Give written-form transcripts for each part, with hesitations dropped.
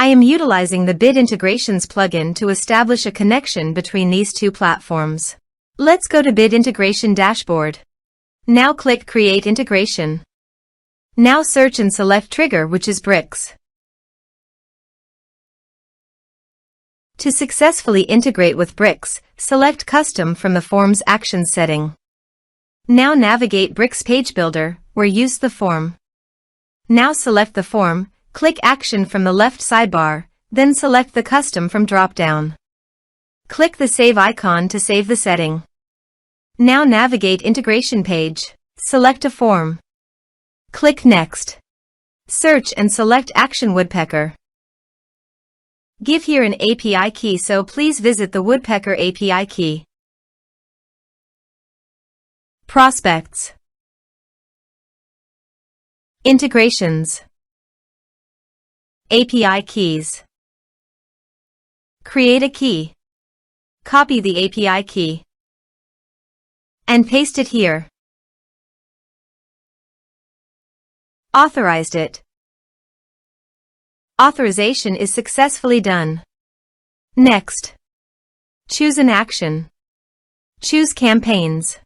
I am utilizing the Bid Integrations plugin to establish a connection between these two platforms. Let's go to Bid Integration Dashboard. Now click Create Integration. Now search and select Trigger, which is bricks. To successfully integrate with bricks, select Custom from the Form's Actions setting. Now navigate Bricks Page Builder, where use the form. Now select the form, click Action from the left sidebar, then select the Custom from drop-down. Click the Save icon to save the setting. Now navigate Integration page, select a form. Click Next. Search and select Action Woodpecker. Give here an API key, so please visit the Woodpecker API key. Prospects. Integrations. API keys. Create a key. Copy the API key and paste it here. Authorized it. Authorization is successfully done. Next. Choose an action. Choose campaigns.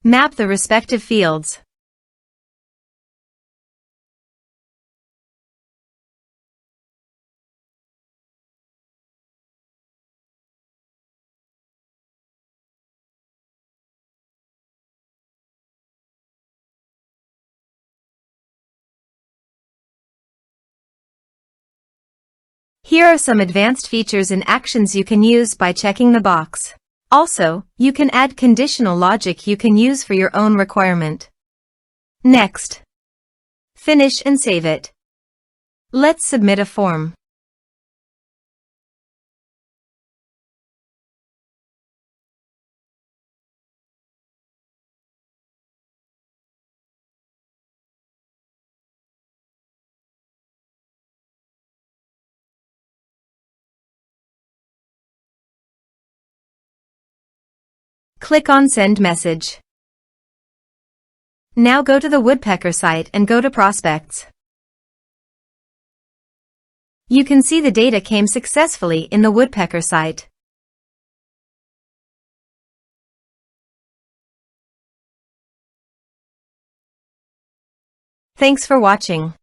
Map the respective fields. Here are some advanced features and actions you can use by checking the box. Also, you can add conditional logic you can use for your own requirement. Next. Finish and save it. Let's submit a form. Click on Send Message. Now go to the Woodpecker site and go to Prospects. You can see the data came successfully in the Woodpecker site. Thanks for watching.